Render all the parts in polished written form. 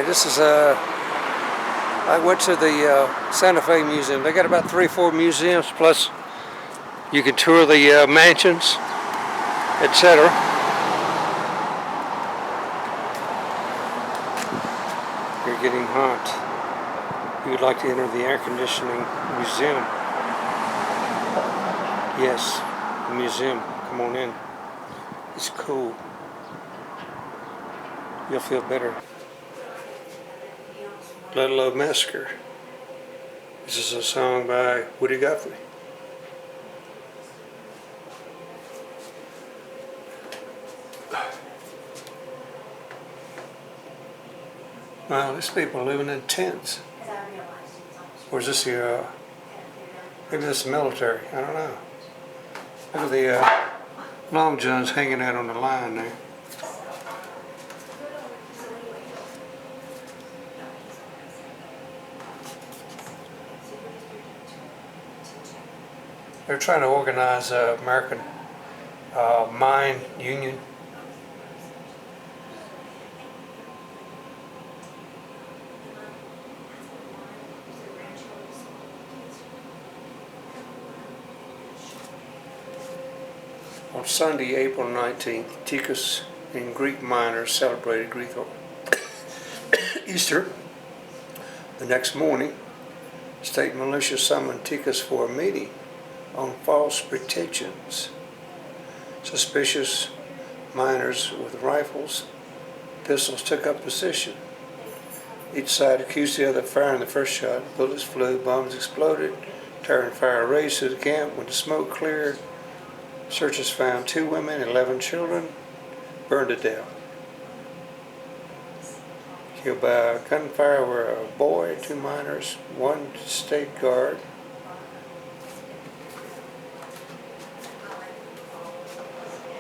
this is I went to the Santa Fe Museum. They got about 3 or 4 museums, plus you can tour the mansions, etc. You're getting hot. You would like to enter the air conditioning museum. Yes, the museum. Come on in. It's cool. You'll feel better. Let Love Massacre. This is a song by Woody Guthrie. Wow, these people are living in tents. Or is this the, maybe this is military, I don't know. Look at the long johns hanging out on the line there. They're trying to organize American Mine Union. On Sunday, April 19th, Ticus and Greek miners celebrated Greek Easter. The next morning, state militia summoned Ticus for a meeting on false pretensions. Suspicious miners with rifles, pistols took up position. Each side accused the other of firing the first shot. Bullets flew, bombs exploded, terror and fire raged through the camp. When the smoke cleared, searchers found 2 women, 11 children, burned to death. Killed by gunfire were a boy, 2 miners, 1 state guard.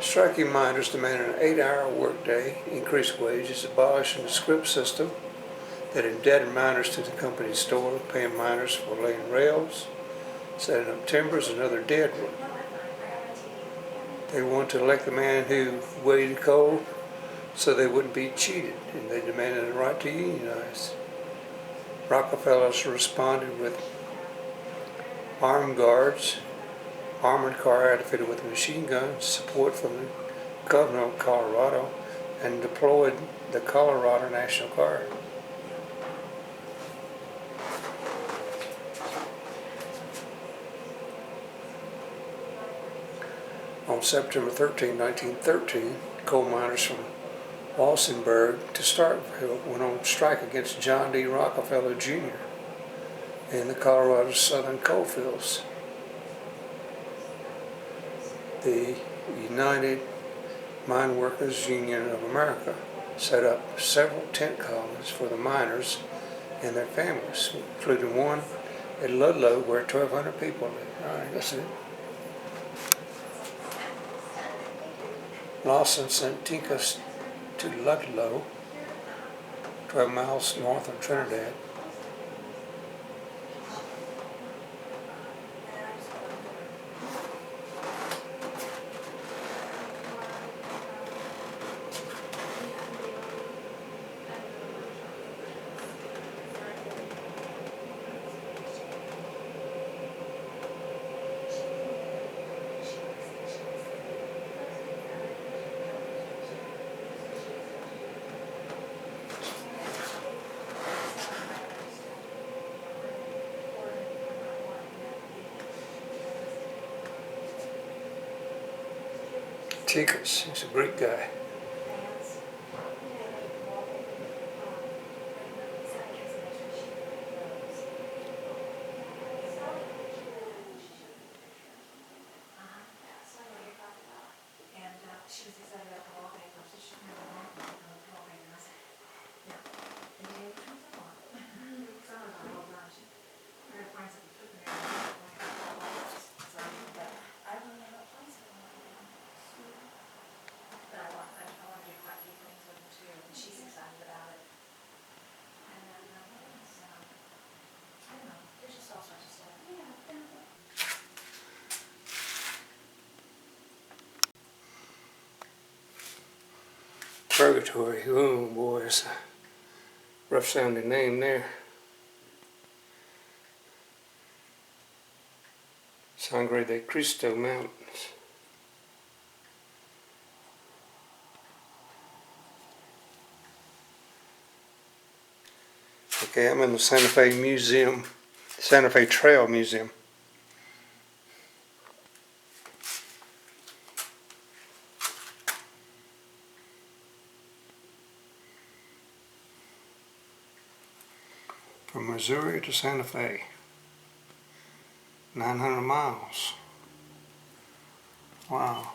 Striking miners demanded an 8-hour workday, increased wages, abolishing the script system that indebted miners to the company store, paying miners for laying rails, setting up timbers, and other dead work. They wanted to elect the man who weighed coal so they wouldn't be cheated, and they demanded the right to unionize. Rockefellers responded with armed guards, armored car outfitted with machine guns, support from the governor of Colorado, and deployed the Colorado National Guard. On September 13, 1913, coal miners from Walsenburg to Starkville went on strike against John D. Rockefeller Jr. in the Colorado Southern coalfields. The United Mine Workers Union of America set up several tent colonies for the miners and their families, including one at Ludlow where 1,200 people live. All right, that's it. Lawson sent Ticus to Ludlow, 12 miles north of Trinidad. Ticus, he's a great guy. Purgatory, oh boy, it's a rough sounding name there. Sangre de Cristo Mountains. Okay, I'm in the Santa Fe Museum, Santa Fe Trail Museum. From Missouri to Santa Fe, 900 miles. Wow.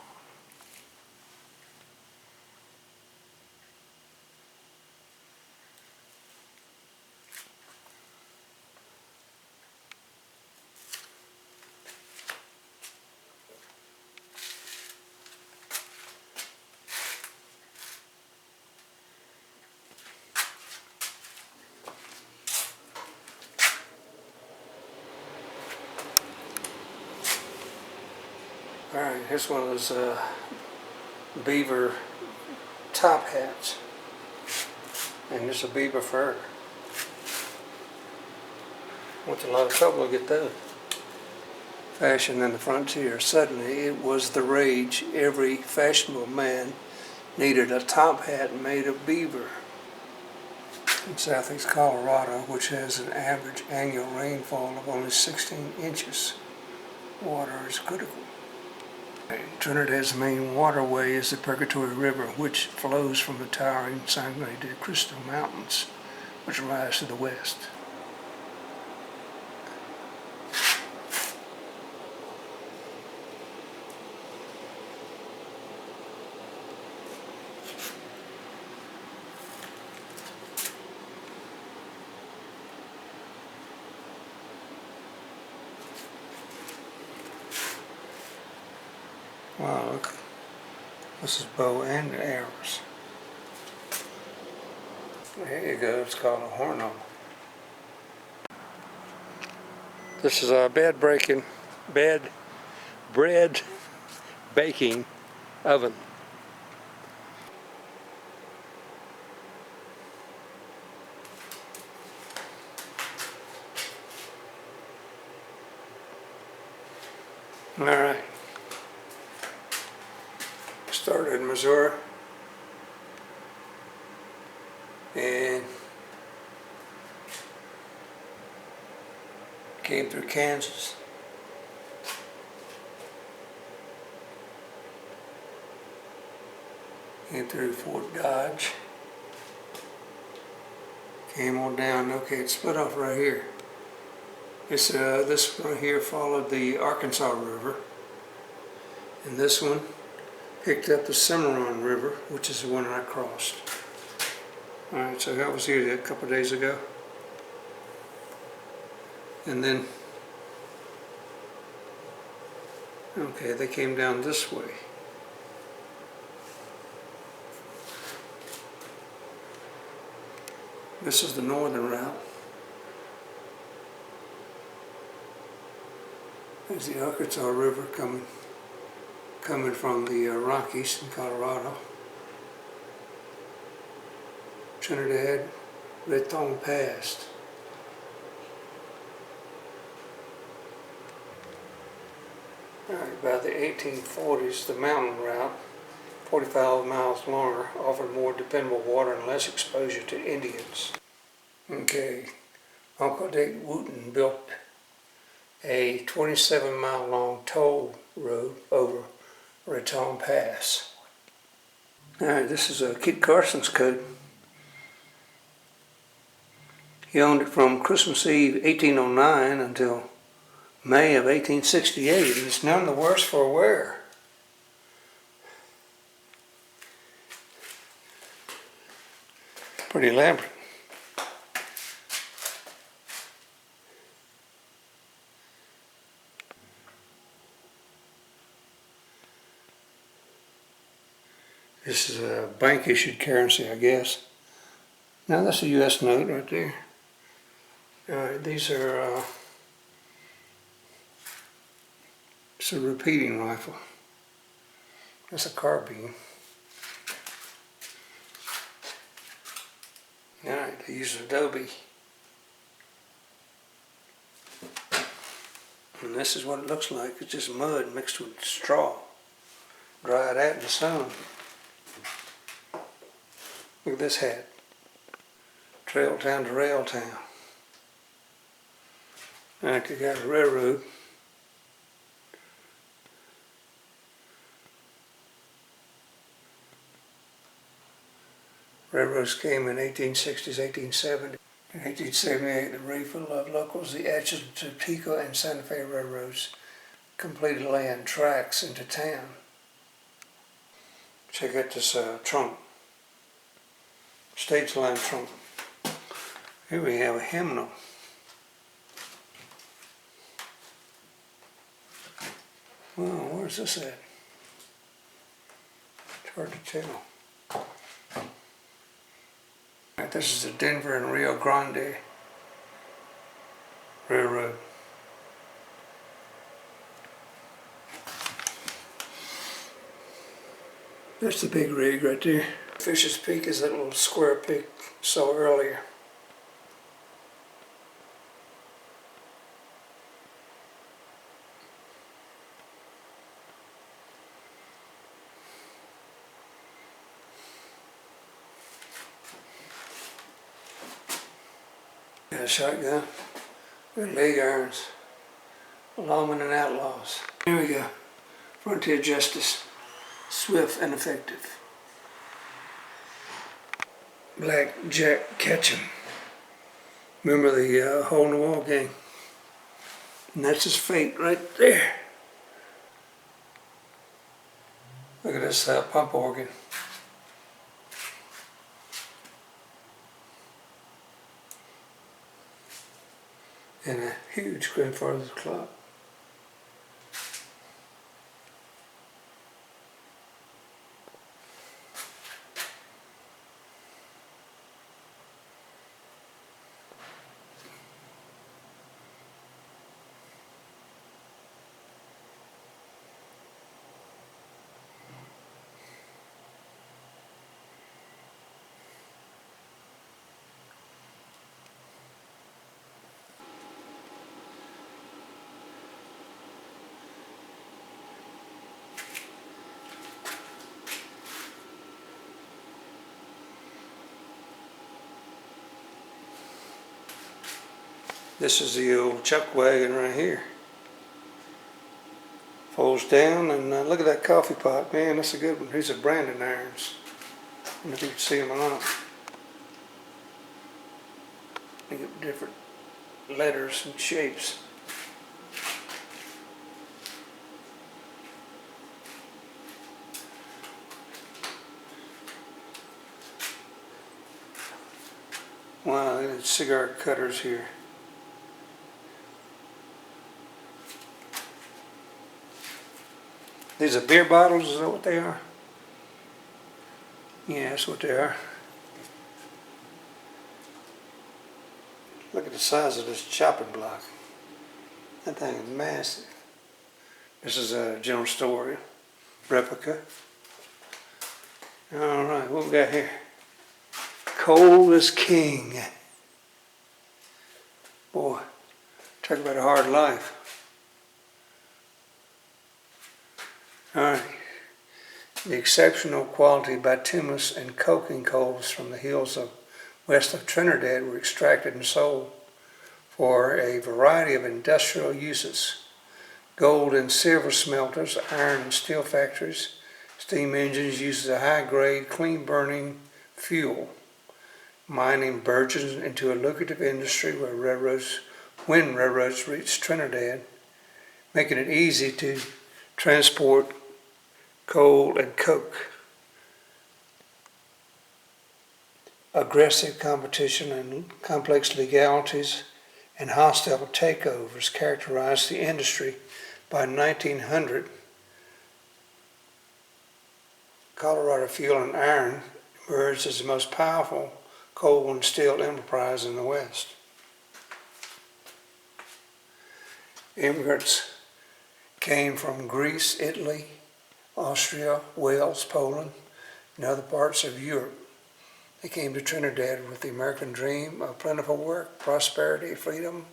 Alright, here's one of those beaver top hats. And there's a beaver fur. Went to a lot of trouble to get those. Fashion in the frontier. Suddenly it was the rage. Every fashionable man needed a top hat made of beaver. In southeast Colorado, which has an average annual rainfall of only 16 inches, water is critical. Trinidad's main waterway is the Purgatory River, which flows from the towering Sangre de Cristo Mountains, which rise to the west. Wow, look. This is bow and arrows. There you go, it's called a horno. This is a bread baking oven. All right. Started in Missouri and came through Kansas, came through Fort Dodge, came on down. Okay, it split off right here. This one here followed the Arkansas River, and this one picked up the Cimarron River, which is the one I crossed. Alright, so I was here a couple of days ago. And then, okay, they came down this way. This is the northern route. There's the Arkansas River coming from the Rockies in Colorado. Trinidad, Raton Pass. Alright, by the 1840s, the mountain route, 45 miles longer, offered more dependable water and less exposure to Indians. Okay, Uncle Dick Wooten built a 27-mile long toll road over Raton Pass. Alright, this is Kit Carson's coat. He owned it from Christmas Eve 1809 until May of 1868, and it's none the worse for wear. Pretty elaborate. This is a bank-issued currency, I guess. Now that's a U.S. note right there. These are it's a repeating rifle. That's a carbine. Alright, they use adobe. And this is what it looks like. It's just mud mixed with straw. Dry that in the sun. Look at this hat. Trail town to rail town. Alright, they got a railroad. Railroads came in 1860s, 1870s. In 1878, the refill of locals, the Atchison, Topeka, and Santa Fe railroads completed laying tracks into town. Check out this trunk. Stage line trunk. Here we have a hymnal. Well, where's this at? It's hard to tell. This is the Denver and Rio Grande Railroad. That's the big rig right there. Fish's Peak is that little square peak you saw earlier. Got a shotgun, got leg irons, lawmen and outlaws. Here we go. Frontier justice, swift and effective. Black Jack Ketchum. Remember the Hole in the Wall gang? And that's his fate right there. Look at this pump organ. And a huge grandfather's clock. This is the old chuck wagon right here. Folds down, and look at that coffee pot. Man, that's a good one. These are branding irons. I don't know if you can see them or not. They get different letters and shapes. Wow, look at the cigar cutters here. These are beer bottles, is that what they are? Yeah, that's what they are. Look at the size of this chopping block. That thing is massive. This is a general store replica. Alright, what we got here? Coal is king. Boy, talk about a hard life. Alright, the exceptional quality bituminous and coking coals from the hills of west of Trinidad were extracted and sold for a variety of industrial uses. Gold and silver smelters, iron and steel factories, steam engines uses a high-grade, clean-burning fuel. Mining burgeons into a lucrative industry when railroads reached Trinidad, making it easy to transport coal and coke. Aggressive competition and complex legalities and hostile takeovers characterized the industry. By 1900, Colorado Fuel and Iron emerged as the most powerful coal and steel enterprise in the West. Immigrants came from Greece, Italy, Austria, Wales, Poland, and other parts of Europe. They came to Trinidad with the American dream of plentiful work, prosperity, freedom.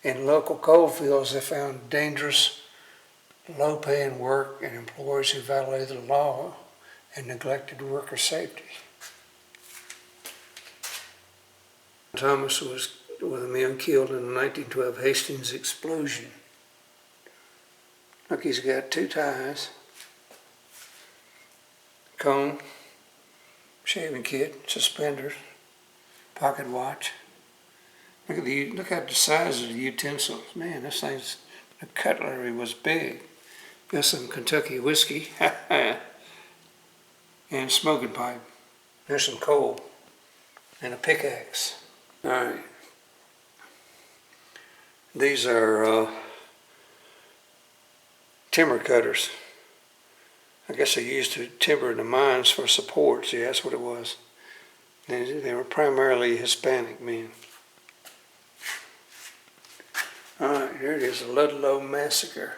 In local coal fields, they found dangerous, low-paying work and employers who violated the law and neglected worker safety. Thomas was one of the men killed in the 1912 Hastings explosion. Look, he's got 2 ties, comb, shaving kit, suspenders, pocket watch. Look at the size of the utensils. Man, this thing's, the cutlery was big. Got some Kentucky whiskey and smoking pipe. There's some coal and a pickaxe. All right. These are timber cutters. I guess they used to timber the mines for supports. Yeah, that's what it was. They were primarily Hispanic men. All right, here it is, the Ludlow Massacre.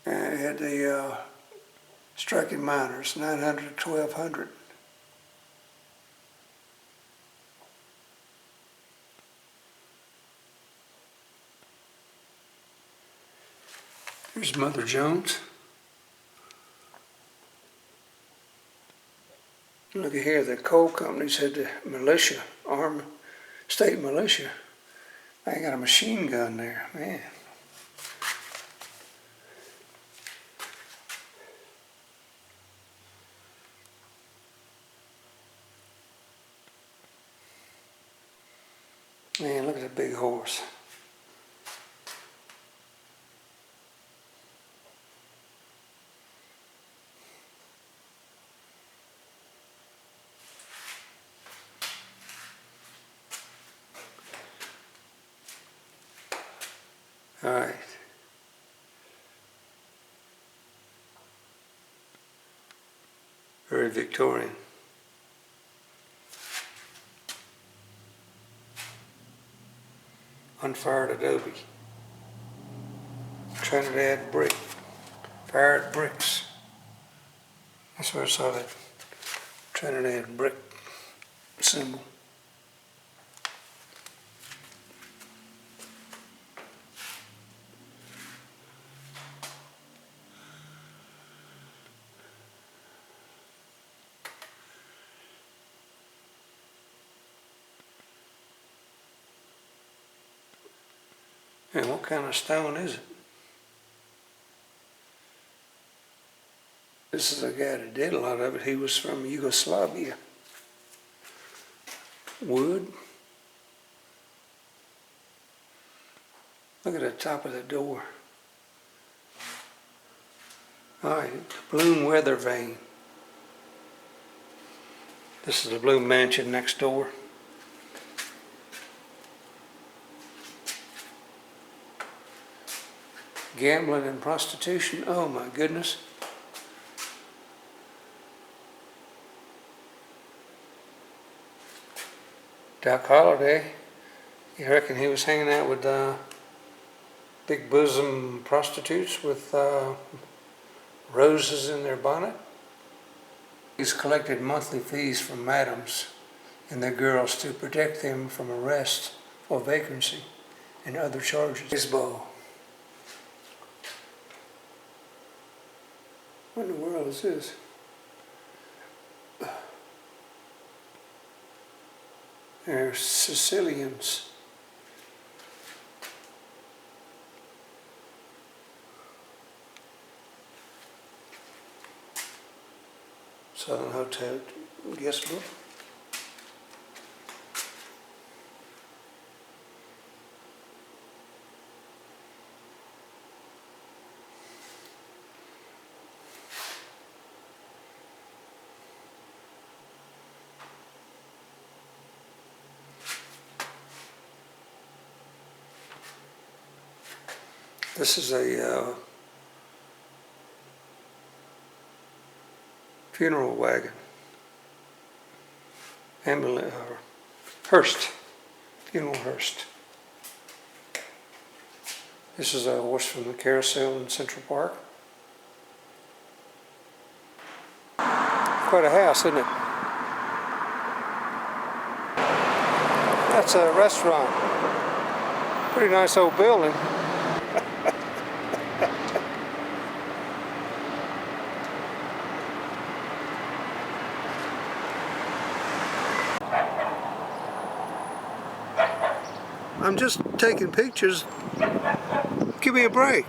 And it had the striking miners, 900 to 1,200. Here's Mother Jones. Look at here, the coal companies had the militia, armed state militia. They got a machine gun there, man. Man, look at that big horse. All right. Very Victorian. Unfired adobe. Trinidad brick. Fired bricks. That's where I saw that Trinidad brick symbol. And what kind of stone is it? This is a guy that did a lot of it. He was from Yugoslavia. Wood. Look at the top of the door. All right, Bloom weather vane. This is the Bloom mansion next door. Gambling and prostitution, oh my goodness. Doc Holliday, you reckon he was hanging out with big bosom prostitutes with roses in their bonnet? He's collected monthly fees from madams and their girls to protect them from arrest for vagrancy and other charges. Baseball. What in the world is this? They're Sicilians. Southern Hotel guest book. This is a funeral wagon, ambulance, hearse, funeral hearse. This is a horse from the carousel in Central Park. Quite a house, isn't it? That's a restaurant. Pretty nice old building. I'm just taking pictures. Give me a break.